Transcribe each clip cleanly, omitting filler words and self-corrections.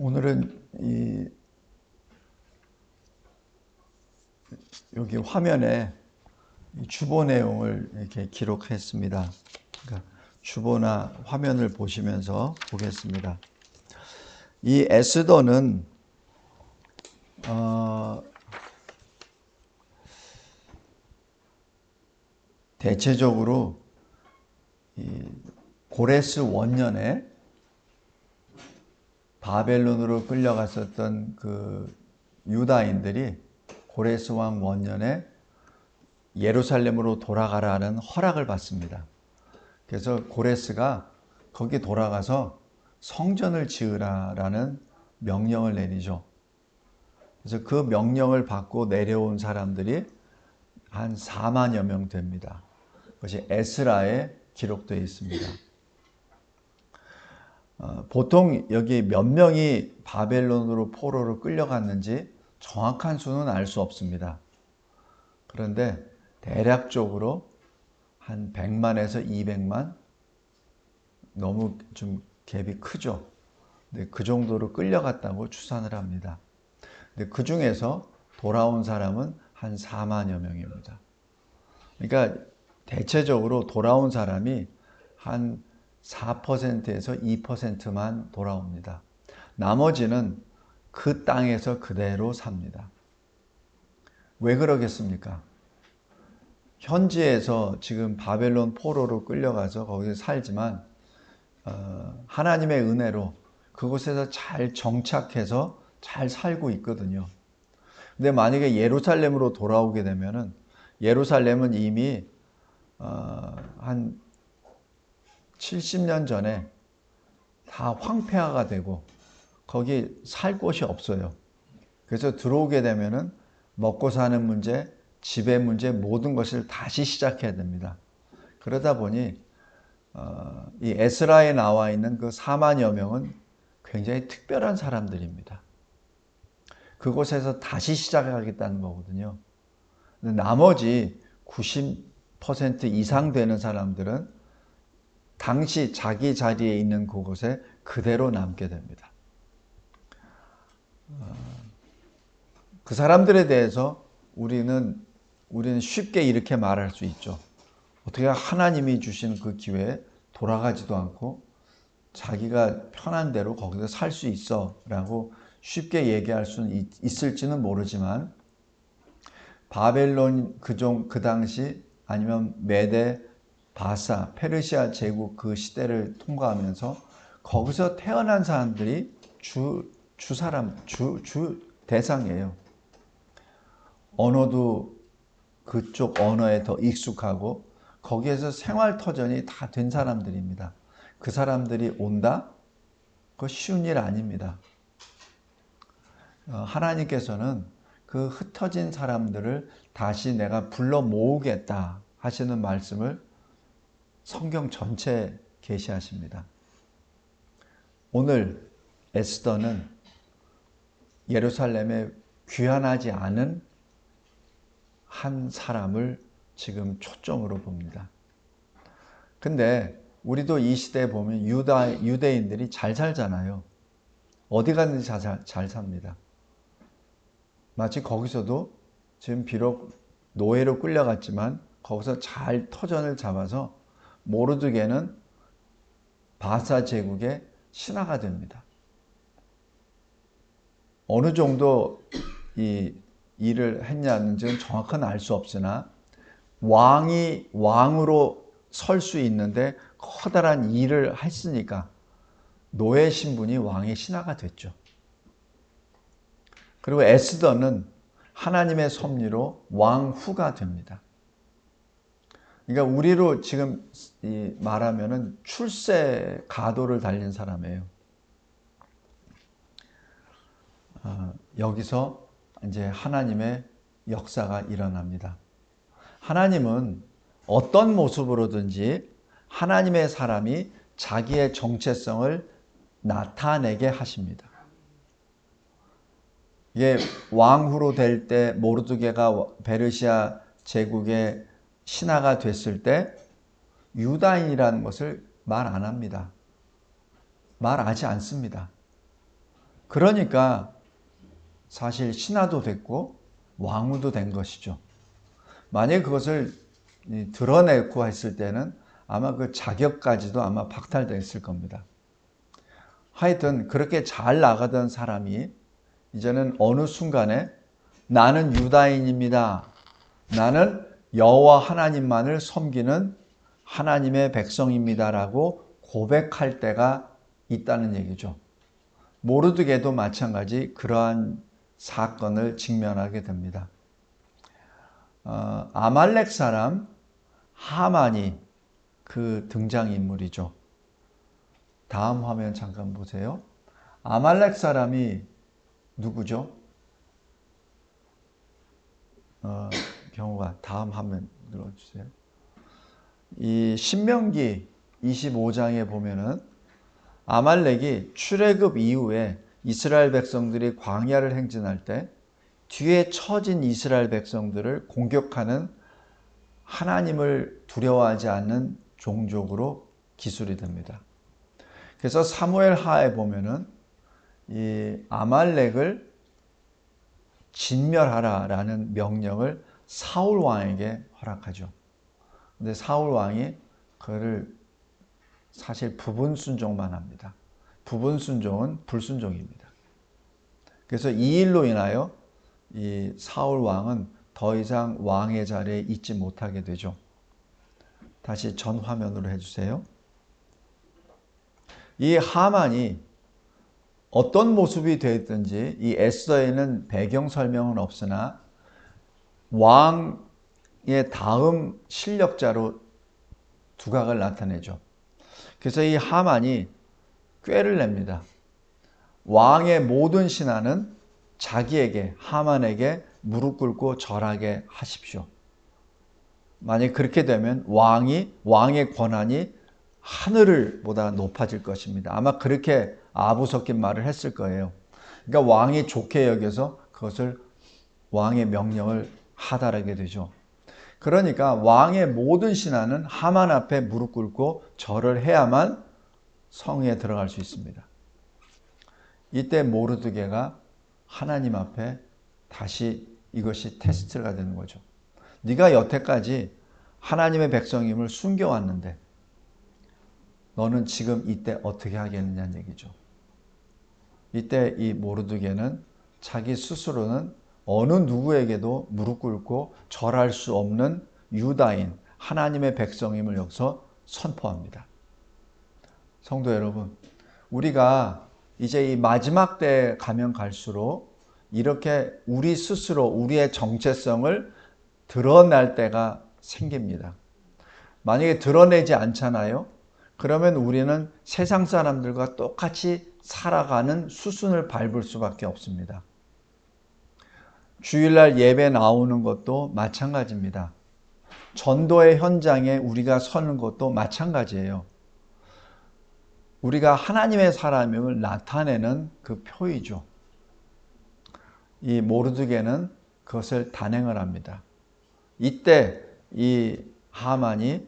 오늘은 여기 화면에 주보 내용을 이렇게 기록했습니다. 그러니까 주보나 화면을 보시면서 보겠습니다. 이 에스더는 대체적으로 이 고레스 원년에 바벨론으로 끌려갔었던 그 유다인들이 고레스 왕 원년에 예루살렘으로 돌아가라는 허락을 받습니다. 그래서 고레스가 거기 돌아가서 성전을 지으라라는 명령을 내리죠. 그래서 그 명령을 받고 내려온 사람들이 한 4만여 명 됩니다. 그것이 에스라에 기록되어 있습니다. 보통 여기 몇 명이 바벨론으로 포로로 끌려갔는지 정확한 수는 알 수 없습니다. 그런데 대략적으로 한 100만에서 200만, 너무 좀 갭이 크죠. 근데 그 정도로 끌려갔다고 추산을 합니다. 근데 그 중에서 돌아온 사람은 한 4만여 명입니다. 그러니까 대체적으로 돌아온 사람이 한 4%에서 2%만 돌아옵니다. 나머지는 그 땅에서 그대로 삽니다. 왜 그러겠습니까? 현지에서 지금 바벨론 포로로 끌려가서 거기서 살지만 하나님의 은혜로 그곳에서 잘 정착해서 잘 살고 있거든요. 근데 만약에 예루살렘으로 돌아오게 되면은 예루살렘은 이미 한 70년 전에 다 황폐화가 되고 거기 살 곳이 없어요. 그래서 들어오게 되면은 먹고 사는 문제, 집의 문제, 모든 것을 다시 시작해야 됩니다. 그러다 보니 이 에스라에 나와 있는 그 4만여 명은 굉장히 특별한 사람들입니다. 그곳에서 다시 시작하겠다는 거거든요. 나머지 90% 이상 되는 사람들은 당시 자기 자리에 있는 그곳에 그대로 남게 됩니다. 그 사람들에 대해서 우리는 쉽게 이렇게 말할 수 있죠. 어떻게 하나님이 주신 그 기회에 돌아가지도 않고 자기가 편한 대로 거기서 살 수 있어 라고 쉽게 얘기할 수는 있을지는 모르지만 바벨론 그 당시 아니면 메데, 바사, 페르시아 제국 그 시대를 통과하면서 거기서 태어난 사람들이 주 대상이에요. 언어도 그쪽 언어에 더 익숙하고 거기에서 생활터전이 다 된 사람들입니다. 그 사람들이 온다? 그거 쉬운 일 아닙니다. 하나님께서는 그 흩어진 사람들을 다시 내가 불러 모으겠다 하시는 말씀을 성경 전체에 계시하십니다. 오늘 에스더는 예루살렘에 귀환하지 않은 한 사람을 지금 초점으로 봅니다. 근데 우리도 이 시대에 보면 유대인들이 잘 살잖아요. 어디 가든지 잘 삽니다. 마치 거기서도 지금 비록 노예로 끌려갔지만 거기서 잘 터전을 잡아서 모르드게는 바사 제국의 신하가 됩니다. 어느 정도 이 일을 했냐는지는 정확한 알 수 없으나 왕으로 설 수 있는데 커다란 일을 했으니까 노예 신분이 왕의 신하가 됐죠. 그리고 에스더는 하나님의 섭리로 왕후가 됩니다. 그러니까 우리로 지금 말하면은 출세 가도를 달린 사람이에요. 여기서 이제 하나님의 역사가 일어납니다. 하나님은 어떤 모습으로든지 하나님의 사람이 자기의 정체성을 나타내게 하십니다. 이게 왕후로 될 때 모르드게가 페르시아 제국의 신하가 됐을 때 유다인이라는 것을 말 안 합니다. 말하지 않습니다. 그 그러니까 사실 신하도 됐고 왕후도 된 것이죠. 만약에 그것을 드러내고 했을 때는 아마 그 자격까지도 아마 박탈됐을 겁니다. 하여튼 그렇게 잘 나가던 사람이 이제는 어느 순간에 나는 유다인입니다. 나는 여호와 하나님만을 섬기는 하나님의 백성입니다라고 고백할 때가 있다는 얘기죠. 모르드게도 마찬가지 그러한 사건을 직면하게 됩니다. 아말렉 사람 하만이 그 등장인물이죠. 다음 화면 잠깐 보세요. 아말렉 사람이 누구죠? 경우가 다음 화면 눌러주세요. 이 신명기 25장에 보면은 아말렉이 출애굽 이후에 이스라엘 백성들이 광야를 행진할 때 뒤에 처진 이스라엘 백성들을 공격하는 하나님을 두려워하지 않는 종족으로 기술이 됩니다. 그래서 사무엘 하에 보면은 이 아말렉을 진멸하라라는 명령을 사울 왕에게 허락하죠. 근데 사울 왕이 그를 사실 부분 순종만 합니다. 부분 순종은 불순종입니다. 그래서 이 일로 인하여 이 사울 왕은 더 이상 왕의 자리에 있지 못하게 되죠. 다시 전 화면으로 해주세요. 이 하만이 어떤 모습이 되었든지 이 에스더에는 배경 설명은 없으나 왕의 다음 실력자로 두각을 나타내죠. 그래서 이 하만이 꾀를 냅니다. 왕의 모든 신하는 자기에게, 하만에게 무릎 꿇고 절하게 하십시오. 만약 그렇게 되면 왕의 권한이 하늘보다 높아질 것입니다. 아마 그렇게 아부 섞인 말을 했을 거예요. 그러니까 왕이 좋게 여겨서 그것을 왕의 명령을 하달하게 되죠. 그러니까 왕의 모든 신하는 하만 앞에 무릎 꿇고 절을 해야만 성에 들어갈 수 있습니다. 이때 모르드게가 하나님 앞에 다시 이것이 테스트가 되는 거죠. 네가 여태까지 하나님의 백성임을 숨겨왔는데 너는 지금 이때 어떻게 하겠느냐는 얘기죠. 이때 이 모르드게는 자기 스스로는 어느 누구에게도 무릎 꿇고 절할 수 없는 유다인 하나님의 백성임을 여기서 선포합니다. 성도 여러분, 우리가 이제 이 마지막 때에 가면 갈수록 이렇게 우리 스스로 우리의 정체성을 드러날 때가 생깁니다. 만약에 드러내지 않잖아요. 그러면 우리는 세상 사람들과 똑같이 살아가는 수순을 밟을 수밖에 없습니다. 주일날 예배 나오는 것도 마찬가지입니다. 전도의 현장에 우리가 서는 것도 마찬가지예요. 우리가 하나님의 사람임을 나타내는 그 표이죠. 이 모르드게는 그것을 단행을 합니다. 이때 이 하만이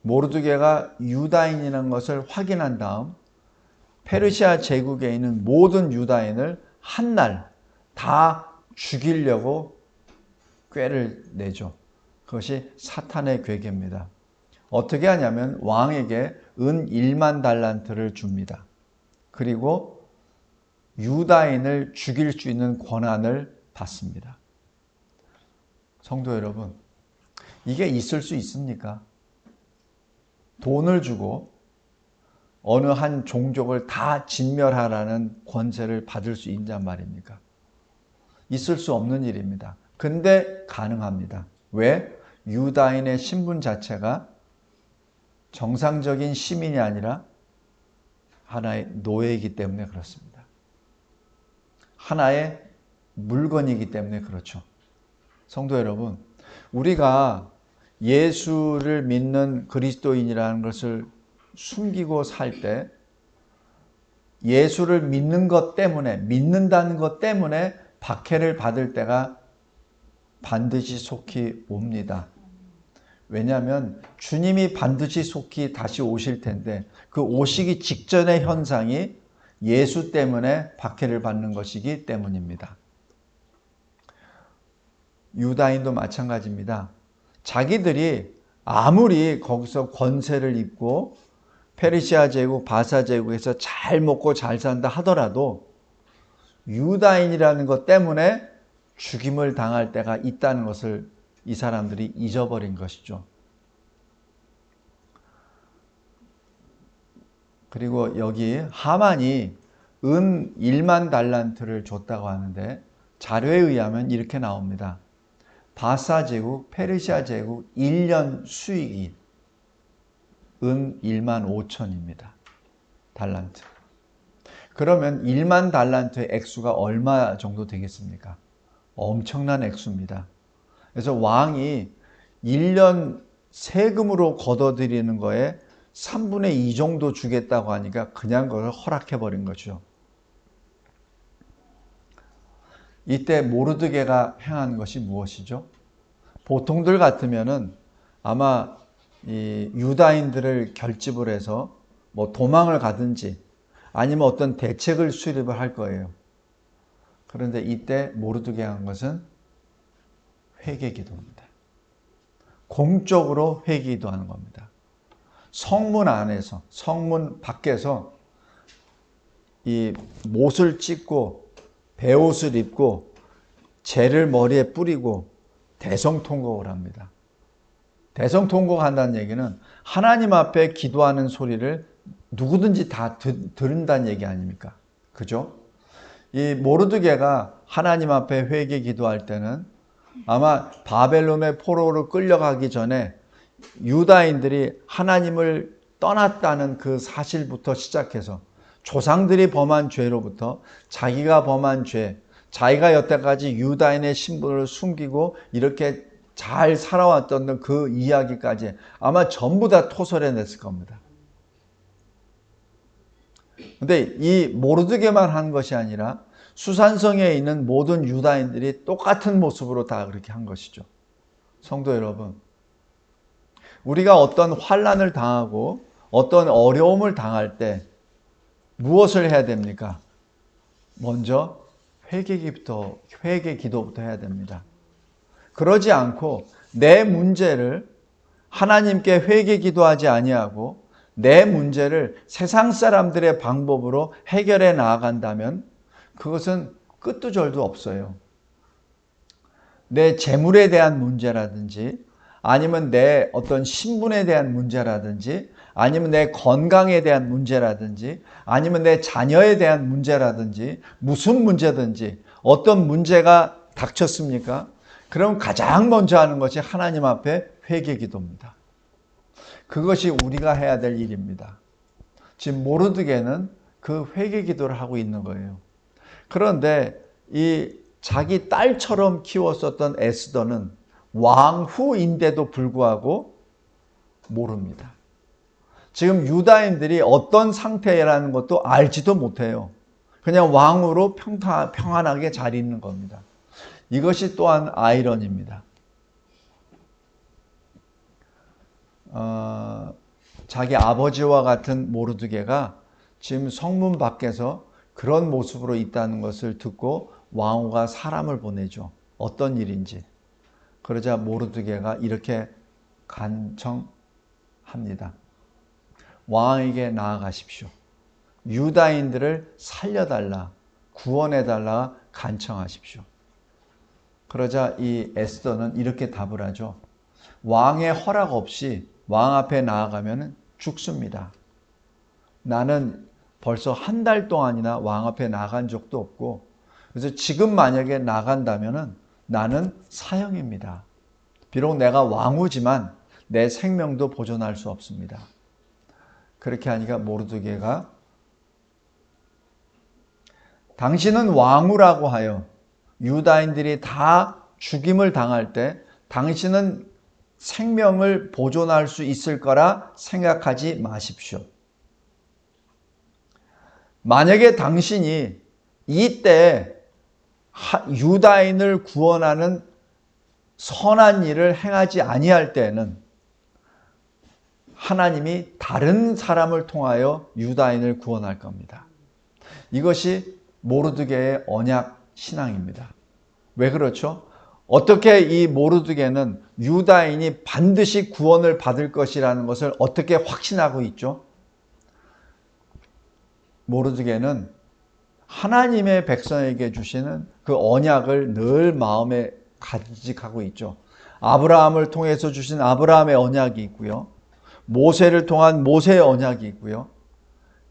모르드게가 유다인이라는 것을 확인한 다음 페르시아 제국에 있는 모든 유다인을 한 날 다 죽이려고 꾀를 내죠. 그것이 사탄의 괴계입니다. 어떻게 하냐면 왕에게 은 1만 달란트를 줍니다. 그리고 유다인을 죽일 수 있는 권한을 받습니다. 성도 여러분, 이게 있을 수 있습니까? 돈을 주고 어느 한 종족을 다 진멸하라는 권세를 받을 수 있냔 말입니까? 있을 수 없는 일입니다. 근데 가능합니다. 왜? 유다인의 신분 자체가 정상적인 시민이 아니라 하나의 노예이기 때문에 그렇습니다. 하나의 물건이기 때문에 그렇죠. 성도 여러분, 우리가 예수를 믿는 그리스도인이라는 것을 숨기고 살 때 예수를 믿는 것 때문에, 믿는다는 것 때문에 박해를 받을 때가 반드시 속히 옵니다. 왜냐하면 주님이 반드시 속히 다시 오실 텐데 그 오시기 직전의 현상이 예수 때문에 박해를 받는 것이기 때문입니다. 유다인도 마찬가지입니다. 자기들이 아무리 거기서 권세를 입고 페르시아 제국, 바사 제국에서 잘 먹고 잘 산다 하더라도 유다인이라는 것 때문에 죽임을 당할 때가 있다는 것을 이 사람들이 잊어버린 것이죠. 그리고 여기 하만이 은 1만 달란트를 줬다고 하는데 자료에 의하면 이렇게 나옵니다. 바사 제국, 페르시아 제국 1년 수익이 은 1만 5천입니다. 달란트. 그러면 1만 달란트의 액수가 얼마 정도 되겠습니까? 엄청난 액수입니다. 그래서 왕이 1년 세금으로 걷어들이는 거에 3분의 2 정도 주겠다고 하니까 그냥 그걸 허락해버린 거죠. 이때 모르드게가 행한 것이 무엇이죠? 보통들 같으면은 아마 이 유다인들을 결집을 해서 뭐 도망을 가든지 아니면 어떤 대책을 수립을 할 거예요. 그런데 이때 모르드게 한 것은 회개 기도입니다. 공적으로 회개 기도하는 겁니다. 성문 안에서, 성문 밖에서 이 못을 찢고 베옷을 입고 재를 머리에 뿌리고 대성통곡을 합니다. 대성통곡한다는 얘기는 하나님 앞에 기도하는 소리를 누구든지 다 들은다는 얘기 아닙니까? 그죠? 이 모르드게가 하나님 앞에 회개 기도할 때는 아마 바벨론의 포로로 끌려가기 전에 유다인들이 하나님을 떠났다는 그 사실부터 시작해서 조상들이 범한 죄로부터 자기가 범한 죄, 자기가 여태까지 유다인의 신분을 숨기고 이렇게 잘 살아왔던 그 이야기까지 아마 전부 다 토설해냈을 겁니다. 근데 이 모르드게만 한 것이 아니라 수산성에 있는 모든 유다인들이 똑같은 모습으로 다 그렇게 한 것이죠. 성도 여러분, 우리가 어떤 환난을 당하고 어떤 어려움을 당할 때 무엇을 해야 됩니까? 먼저 회개 기도부터 해야 됩니다. 그러지 않고 내 문제를 하나님께 회개 기도하지 아니하고 내 문제를 세상 사람들의 방법으로 해결해 나아간다면 그것은 끝도 절도 없어요. 내 재물에 대한 문제라든지 아니면 내 어떤 신분에 대한 문제라든지 아니면 내 건강에 대한 문제라든지 아니면 내 자녀에 대한 문제라든지 무슨 문제든지 어떤 문제가 닥쳤습니까? 그럼 가장 먼저 하는 것이 하나님 앞에 회개 기도입니다. 그것이 우리가 해야 될 일입니다. 지금 모르드게는 그 회개 기도를 하고 있는 거예요. 그런데 이 자기 딸처럼 키웠었던 에스더는 왕후인데도 불구하고 모릅니다. 지금 유다인들이 어떤 상태라는 것도 알지도 못해요. 그냥 왕으로 평안하게 잘 있는 겁니다. 이것이 또한 아이러니입니다. 자기 아버지와 같은 모르드게가 지금 성문 밖에서 그런 모습으로 있다는 것을 듣고 왕후가 사람을 보내죠. 어떤 일인지. 그러자 모르드게가 이렇게 간청합니다. 왕에게 나아가십시오. 유다인들을 살려달라, 구원해달라 간청하십시오. 그러자 이 에스더는 이렇게 답을 하죠. 왕의 허락 없이 왕 앞에 나아가면 죽습니다. 나는 벌써 한 달 동안이나 왕 앞에 나간 적도 없고 그래서 지금 만약에 나간다면 나는 사형입니다. 비록 내가 왕후지만 내 생명도 보존할 수 없습니다. 그렇게 하니까 모르드게가 당신은 왕후라고 하여 유다인들이 다 죽임을 당할 때 당신은 생명을 보존할 수 있을 거라 생각하지 마십시오. 만약에 당신이 이때 유다인을 구원하는 선한 일을 행하지 아니할 때는 하나님이 다른 사람을 통하여 유다인을 구원할 겁니다. 이것이 모르드게의 언약 신앙입니다. 왜 그렇죠? 어떻게 이 모르드게는 유다인이 반드시 구원을 받을 것이라는 것을 어떻게 확신하고 있죠? 모르드게는 하나님의 백성에게 주시는 그 언약을 늘 마음에 간직하고 있죠. 아브라함을 통해서 주신 아브라함의 언약이 있고요. 모세를 통한 모세의 언약이 있고요.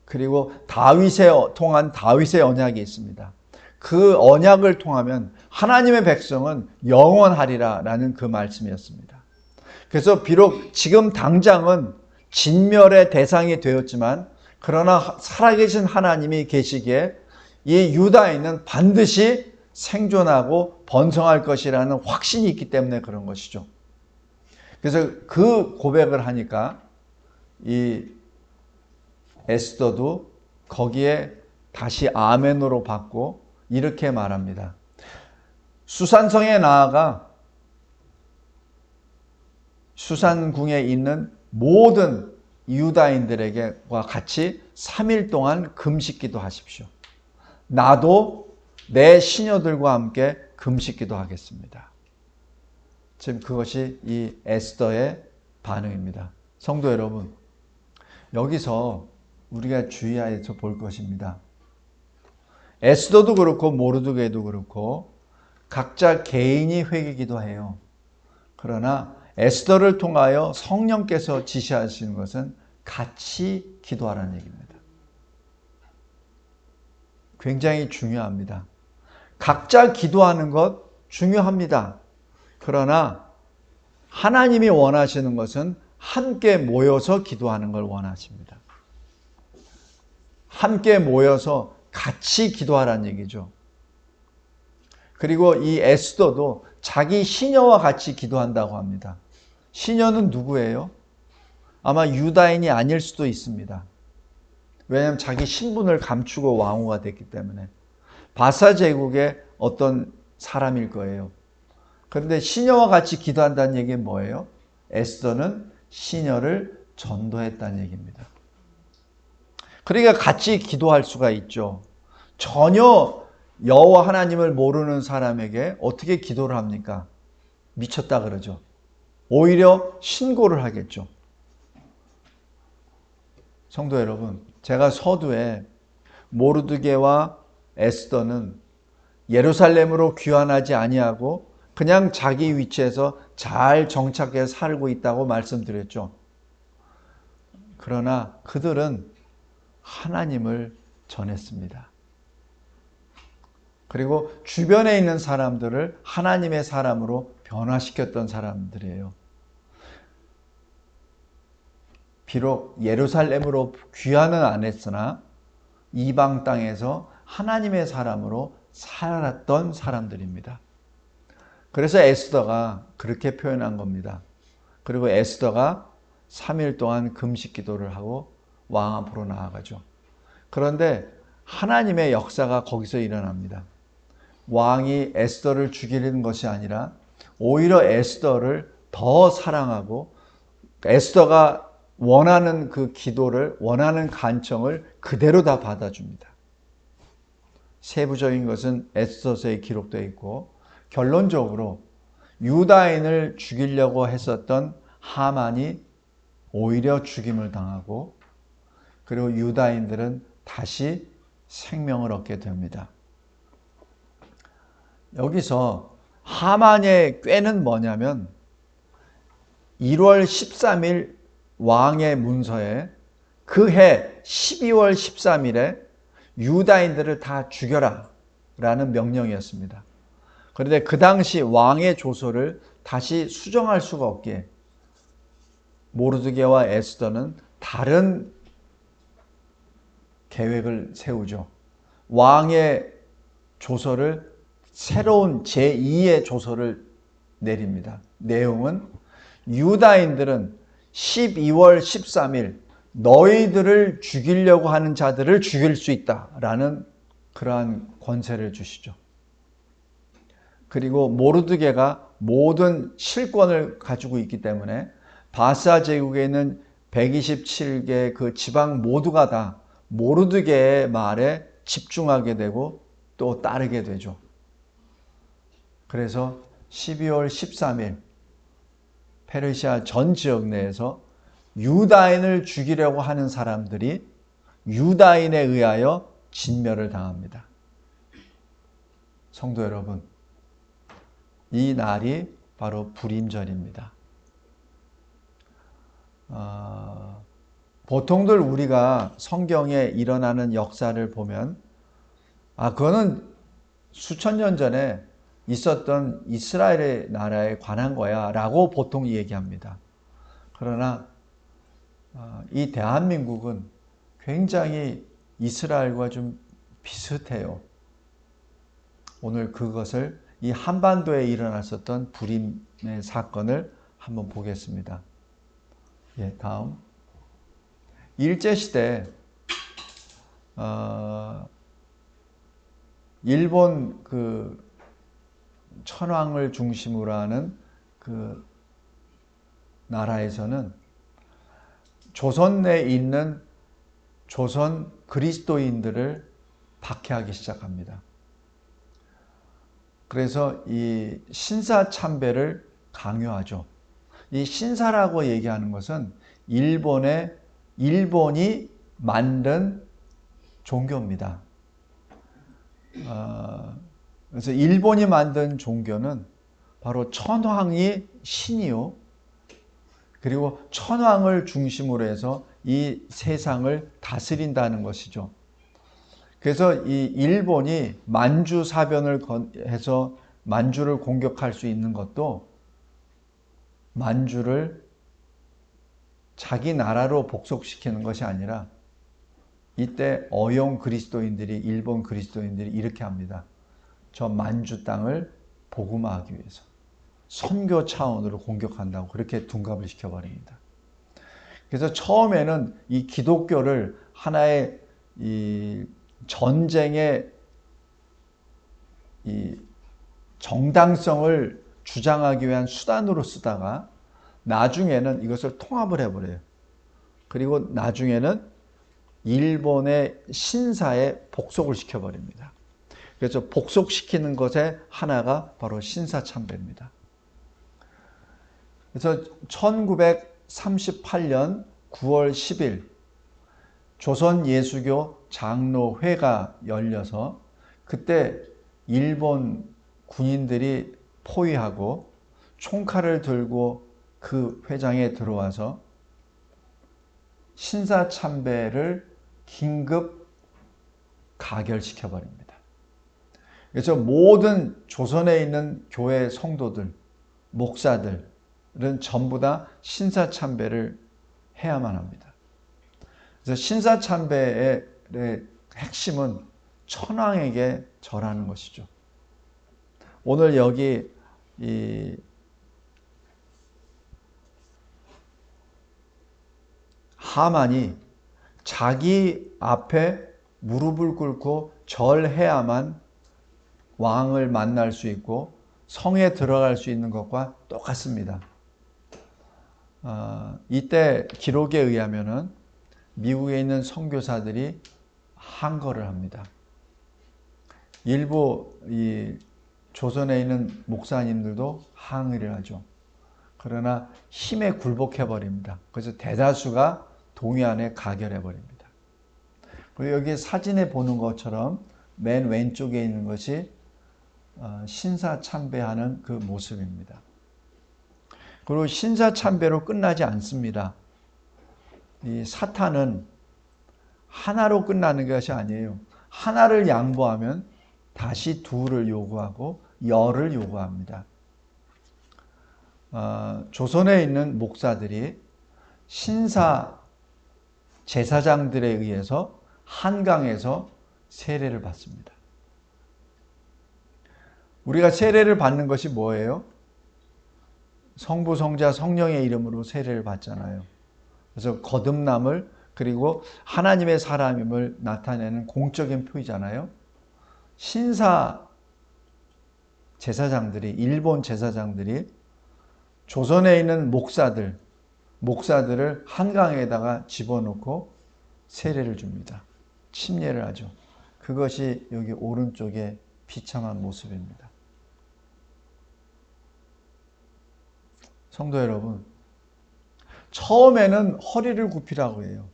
그리고 다윗에 통한 다윗의 언약이 있습니다. 그 언약을 통하면 하나님의 백성은 영원하리라라는 그 말씀이었습니다. 그래서 비록 지금 당장은 진멸의 대상이 되었지만 그러나 살아계신 하나님이 계시기에 이 유다인은 반드시 생존하고 번성할 것이라는 확신이 있기 때문에 그런 것이죠. 그래서 그 고백을 하니까 이 에스더도 거기에 다시 아멘으로 받고 이렇게 말합니다. 수산성에 나아가 수산궁에 있는 모든 유다인들에게와 같이 3일 동안 금식기도 하십시오. 나도 내 시녀들과 함께 금식기도 하겠습니다. 지금 그것이 이 에스더의 반응입니다. 성도 여러분, 여기서 우리가 주의해서 볼 것입니다. 에스더도 그렇고 모르드게도 그렇고 각자 개인이 회개기도 해요. 그러나 에스더를 통하여 성령께서 지시하시는 것은 같이 기도하라는 얘기입니다. 굉장히 중요합니다. 각자 기도하는 것 중요합니다. 그러나 하나님이 원하시는 것은 함께 모여서 기도하는 걸 원하십니다. 함께 모여서 같이 기도하라는 얘기죠. 그리고 이 에스더도 자기 시녀와 같이 기도한다고 합니다. 시녀는 누구예요? 아마 유다인이 아닐 수도 있습니다. 왜냐하면 자기 신분을 감추고 왕후가 됐기 때문에. 바사 제국의 어떤 사람일 거예요. 그런데 시녀와 같이 기도한다는 얘기는 뭐예요? 에스더는 시녀를 전도했다는 얘기입니다. 그러니까 같이 기도할 수가 있죠. 전혀 여호와 하나님을 모르는 사람에게 어떻게 기도를 합니까? 미쳤다 그러죠. 오히려 신고를 하겠죠. 성도 여러분, 제가 서두에 모르드게와 에스더는 예루살렘으로 귀환하지 아니하고 그냥 자기 위치에서 잘 정착해서 살고 있다고 말씀드렸죠. 그러나 그들은 하나님을 전했습니다. 그리고 주변에 있는 사람들을 하나님의 사람으로 변화시켰던 사람들이에요. 비록 예루살렘으로 귀환은 안 했으나 이방 땅에서 하나님의 사람으로 살았던 사람들입니다. 그래서 에스더가 그렇게 표현한 겁니다. 그리고 에스더가 3일 동안 금식 기도를 하고 왕 앞으로 나아가죠. 그런데 하나님의 역사가 거기서 일어납니다. 왕이 에스더를 죽이는 것이 아니라 오히려 에스더를 더 사랑하고 에스더가 원하는 그 기도를, 원하는 간청을 그대로 다 받아줍니다. 세부적인 것은 에스더서에 기록되어 있고 결론적으로 유다인을 죽이려고 했었던 하만이 오히려 죽임을 당하고 그리고 유다인들은 다시 생명을 얻게 됩니다. 여기서 하만의 꾀는 뭐냐면 1월 13일 왕의 문서에 그 해 12월 13일에 유다인들을 다 죽여라 라는 명령이었습니다. 그런데 그 당시 왕의 조서를 다시 수정할 수가 없기에 모르드게와 에스더는 다른 계획을 세우죠. 왕의 조서를 새로운 제2의 조서를 내립니다. 내용은 유다인들은 12월 13일 너희들을 죽이려고 하는 자들을 죽일 수 있다라는 그러한 권세를 주시죠. 그리고 모르드게가 모든 실권을 가지고 있기 때문에 바사 제국에 있는 127개 그 지방 모두가 다 모르드게의 말에 집중하게 되고 또 따르게 되죠. 그래서 12월 13일 페르시아 전 지역 내에서 유다인을 죽이려고 하는 사람들이 유다인에 의하여 진멸을 당합니다. 성도 여러분, 이 날이 바로 불임절입니다. 보통들 우리가 성경에 일어나는 역사를 보면 그거는 수천 년 전에 있었던 이스라엘의 나라에 관한 거야 라고 보통 얘기합니다. 그러나 이 대한민국은 굉장히 이스라엘과 좀 비슷해요. 오늘 그것을 이 한반도에 일어났었던 불임의 사건을 한번 보겠습니다. 다음. 일제시대 일본 그 천황을 중심으로 하는 그 나라에서는 조선 내에 있는 조선 그리스도인들을 박해하기 시작합니다. 그래서 이 신사참배를 강요하죠. 이 신사라고 얘기하는 것은 일본이 만든 종교입니다. 그래서 일본이 만든 종교는 바로 천황이 신이요. 그리고 천황을 중심으로 해서 이 세상을 다스린다는 것이죠. 그래서 이 일본이 만주 사변을 해서 만주를 공격할 수 있는 것도 만주를 자기 나라로 복속시키는 것이 아니라 이때 어용 그리스도인들이 일본 그리스도인들이 이렇게 합니다. 저 만주 땅을 복음화하기 위해서 선교 차원으로 공격한다고 그렇게 둔갑을 시켜버립니다. 그래서 처음에는 이 기독교를 하나의 이 전쟁의 이 정당성을 주장하기 위한 수단으로 쓰다가 나중에는 이것을 통합을 해버려요. 그리고 나중에는 일본의 신사에 복속을 시켜버립니다. 그래서 복속시키는 것의 하나가 바로 신사참배입니다. 그래서 1938년 9월 10일 조선예수교 장로회가 열려서 그때 일본 군인들이 포위하고 총칼을 들고 그 회장에 들어와서 신사참배를 긴급 가결시켜버립니다. 그래서 모든 조선에 있는 교회 성도들, 목사들은 전부 다 신사참배를 해야만 합니다. 그래서 신사참배의 핵심은 천황에게 절하는 것이죠. 오늘 여기 이 하만이 자기 앞에 무릎을 꿇고 절해야만 왕을 만날 수 있고 성에 들어갈 수 있는 것과 똑같습니다. 이때 기록에 의하면은 미국에 있는 선교사들이 항거를 합니다. 일부 이 조선에 있는 목사님들도 항의를 하죠. 그러나 힘에 굴복해 버립니다. 그래서 대다수가 동해안에 가결해 버립니다. 그리고 여기 사진에 보는 것처럼 맨 왼쪽에 있는 것이 신사참배하는 그 모습입니다. 그리고 신사참배로 끝나지 않습니다. 이 사탄은 하나로 끝나는 것이 아니에요. 하나를 양보하면 다시 둘을 요구하고 열을 요구합니다. 조선에 있는 목사들이 신사 제사장들에 의해서 한강에서 세례를 받습니다. 우리가 세례를 받는 것이 뭐예요? 성부, 성자, 성령의 이름으로 세례를 받잖아요. 그래서 거듭남을 그리고 하나님의 사람임을 나타내는 공적인 표이잖아요. 신사 제사장들이, 일본 제사장들이 조선에 있는 목사들을 한강에다가 집어넣고 세례를 줍니다. 침례를 하죠. 그것이 여기 오른쪽의 비참한 모습입니다. 성도 여러분, 처음에는 허리를 굽히라고 해요.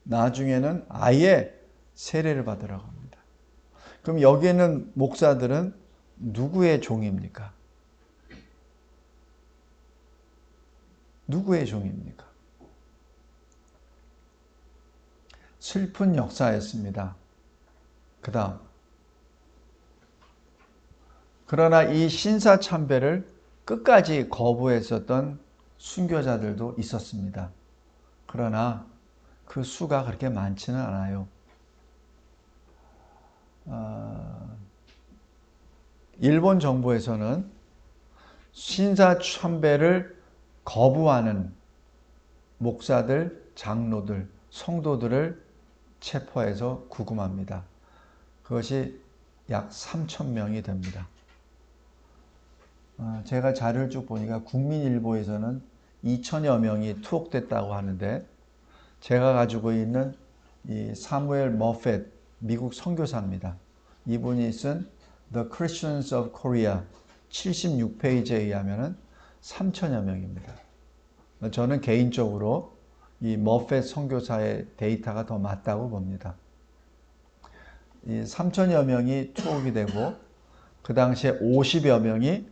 나중에는 아예 세례를 받으라고 합니다. 그럼 여기에는 목사들은 누구의 종입니까? 누구의 종입니까? 슬픈 역사였습니다. 그 다음, 그러나 이 신사참배를 끝까지 거부했었던 순교자들도 있었습니다. 그러나 그 수가 그렇게 많지는 않아요. 일본 정부에서는 신사참배를 거부하는 목사들, 장로들, 성도들을 체포해서 구금합니다. 그것이 약 3,000명이 됩니다. 제가 자료를 쭉 보니까 국민일보에서는 2,000여 명이 투옥됐다고 하는데, 제가 가지고 있는 이 사무엘 머펫 미국 선교사입니다. 이분이 쓴 The Christians of Korea 76페이지에 의하면 3,000여 명입니다. 저는 개인적으로 이 머펫 선교사의 데이터가 더 맞다고 봅니다. 이 3,000여 명이 투옥이 되고 그 당시에 50여 명이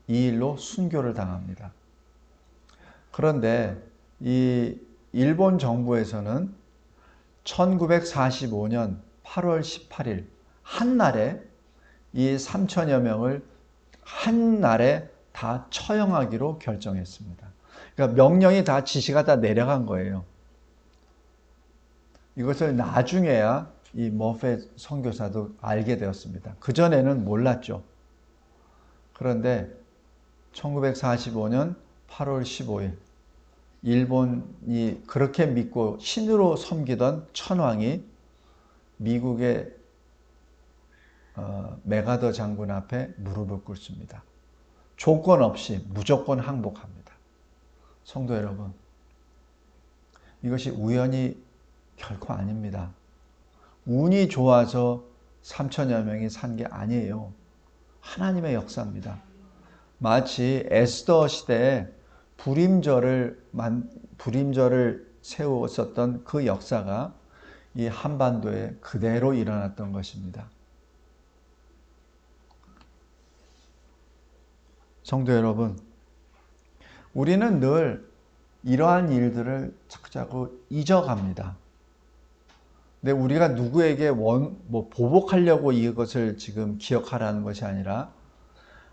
이 일로 순교를 당합니다. 그런데 이 일본 정부에서는 1945년 8월 18일 한날에 이 3,000여 명을 한날에 다 처형하기로 결정했습니다. 그러니까 명령이 다 지시가 다 내려간 거예요. 이것을 나중에야 이 머펫 선교사도 알게 되었습니다. 그전에는 몰랐죠. 그런데 1945년 8월 15일 일본이 그렇게 믿고 신으로 섬기던 천황이 미국의 메가더 장군 앞에 무릎을 꿇습니다. 조건 없이 무조건 항복합니다. 성도 여러분, 이것이 우연이 결코 아닙니다. 운이 좋아서 3,000여 명이 산 게 아니에요. 하나님의 역사입니다. 마치 에스더 시대에 불임절을 세웠었던 그 역사가 이 한반도에 그대로 일어났던 것입니다. 성도 여러분, 우리는 늘 이러한 일들을 자꾸 잊어갑니다. 근데 우리가 누구에게 보복하려고 이것을 지금 기억하라는 것이 아니라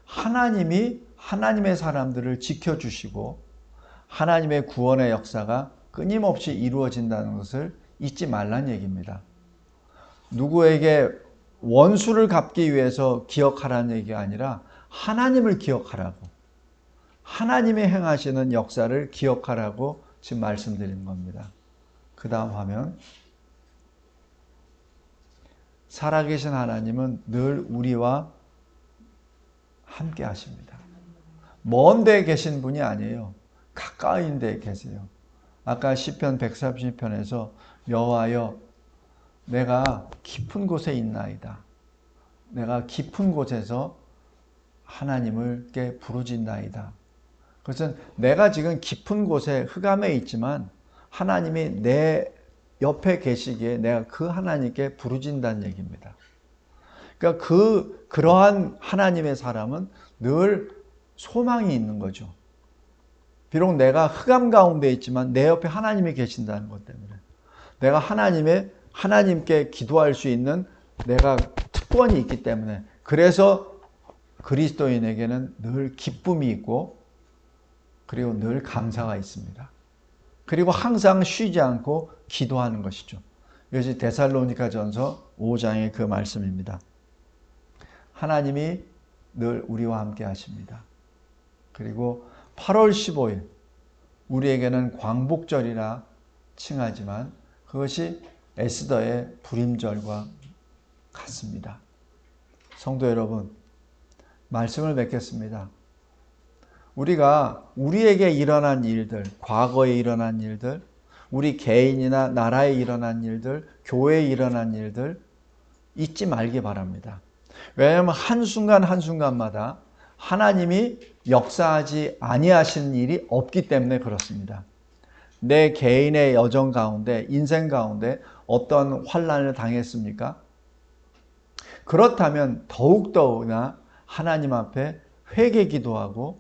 하나님이 하나님의 사람들을 지켜주시고 하나님의 구원의 역사가 끊임없이 이루어진다는 것을 잊지 말란 얘기입니다. 누구에게 원수를 갚기 위해서 기억하라는 얘기가 아니라 하나님을 기억하라고, 하나님이 행하시는 역사를 기억하라고 지금 말씀드리는 겁니다. 그 다음 화면. 살아계신 하나님은 늘 우리와 함께 하십니다. 먼 데 계신 분이 아니에요. 가까운 데 계세요. 아까 시편 130편에서 여호와여 내가 깊은 곳에 있나이다. 내가 깊은 곳에서 하나님을께 부르짖나이다. 그것은 내가 지금 깊은 곳에 흑암에 있지만 하나님이 내 옆에 계시기에 내가 그 하나님께 부르짖는다는 얘기입니다. 그러니까 그러한 하나님의 사람은 늘 소망이 있는 거죠. 비록 내가 흑암 가운데 있지만 내 옆에 하나님이 계신다는 것 때문에 내가 하나님께 기도할 수 있는 내가 특권이 있기 때문에, 그래서 그리스도인에게는 늘 기쁨이 있고 그리고 늘 감사가 있습니다. 그리고 항상 쉬지 않고 기도하는 것이죠. 이것이 데살로니가전서 5장의 그 말씀입니다. 하나님이 늘 우리와 함께 하십니다. 그리고 8월 15일 우리에게는 광복절이라 칭하지만 그것이 에스더의 불임절과 같습니다. 성도 여러분, 말씀을 맺겠습니다. 우리에게 일어난 일들, 과거에 일어난 일들, 우리 개인이나 나라에 일어난 일들, 교회에 일어난 일들, 잊지 말기 바랍니다. 왜냐하면 한순간 한순간마다 하나님이 역사하지 아니하시는 일이 없기 때문에 그렇습니다. 내 개인의 여정 가운데, 인생 가운데 어떤 환난을 당했습니까? 그렇다면 더욱더나 하나님 앞에 회개 기도하고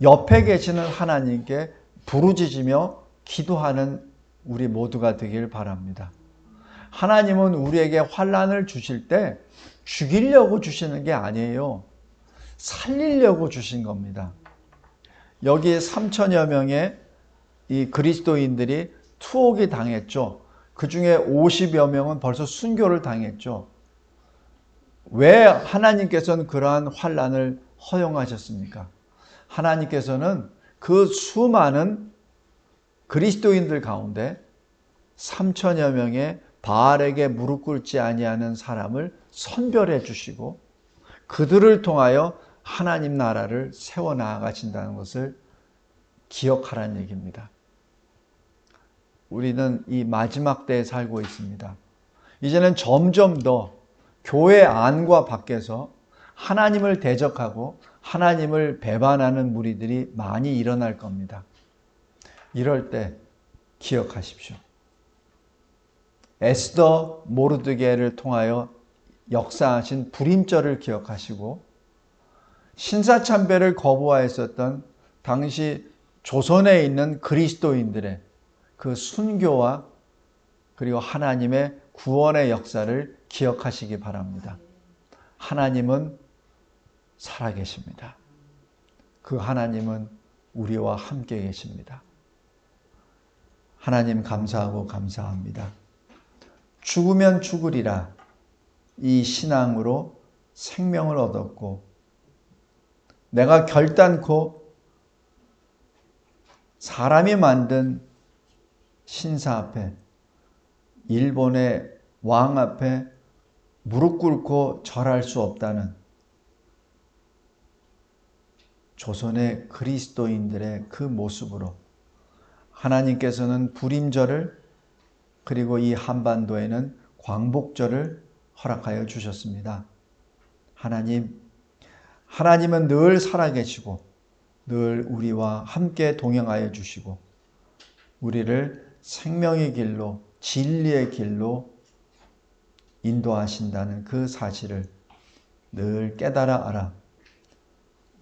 옆에 계시는 하나님께 부르짖으며 기도하는 우리 모두가 되길 바랍니다. 하나님은 우리에게 환난을 주실 때 죽이려고 주시는 게 아니에요. 살리려고 주신 겁니다. 여기 3천여 명의 이 그리스도인들이 투옥이 당했죠. 그 중에 50여 명은 벌써 순교를 당했죠. 왜 하나님께서는 그러한 환난을 허용하셨습니까? 하나님께서는 그 수많은 그리스도인들 가운데 3천여 명의 바알에게 무릎 꿇지 아니하는 사람을 선별해 주시고 그들을 통하여 하나님 나라를 세워 나아가신다는 것을 기억하라는 얘기입니다. 우리는 이 마지막 때에 살고 있습니다. 이제는 점점 더 교회 안과 밖에서 하나님을 대적하고 하나님을 배반하는 무리들이 많이 일어날 겁니다. 이럴 때 기억하십시오. 에스더 모르드게를 통하여 역사하신 불임절을 기억하시고 신사참배를 거부하였었던 당시 조선에 있는 그리스도인들의 그 순교와 그리고 하나님의 구원의 역사를 기억하시기 바랍니다. 하나님은 살아계십니다. 그 하나님은 우리와 함께 계십니다. 하나님 감사하고 감사합니다. 죽으면 죽으리라 이 신앙으로 생명을 얻었고 내가 결단코 사람이 만든 신사 앞에 일본의 왕 앞에 무릎 꿇고 절할 수 없다는 조선의 그리스도인들의 그 모습으로 하나님께서는 불임절을 그리고 이 한반도에는 광복절을 허락하여 주셨습니다. 하나님은 늘 살아계시고 늘 우리와 함께 동행하여 주시고 우리를 생명의 길로 진리의 길로 인도하신다는 그 사실을 늘 깨달아 알아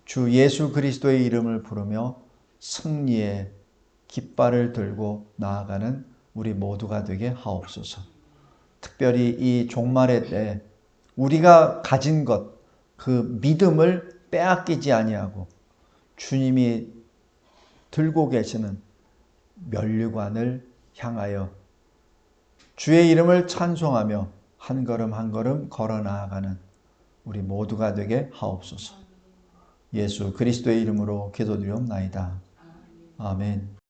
주 예수 그리스도의 이름을 부르며 승리의 깃발을 들고 나아가는 우리 모두가 되게 하옵소서. 특별히 이 종말의 때 우리가 가진 것, 그 믿음을 빼앗기지 아니하고 주님이 들고 계시는 면류관을 향하여 주의 이름을 찬송하며 한 걸음 한 걸음 걸어 나아가는 우리 모두가 되게 하옵소서. 예수 그리스도의 이름으로 기도드리옵나이다. 아멘.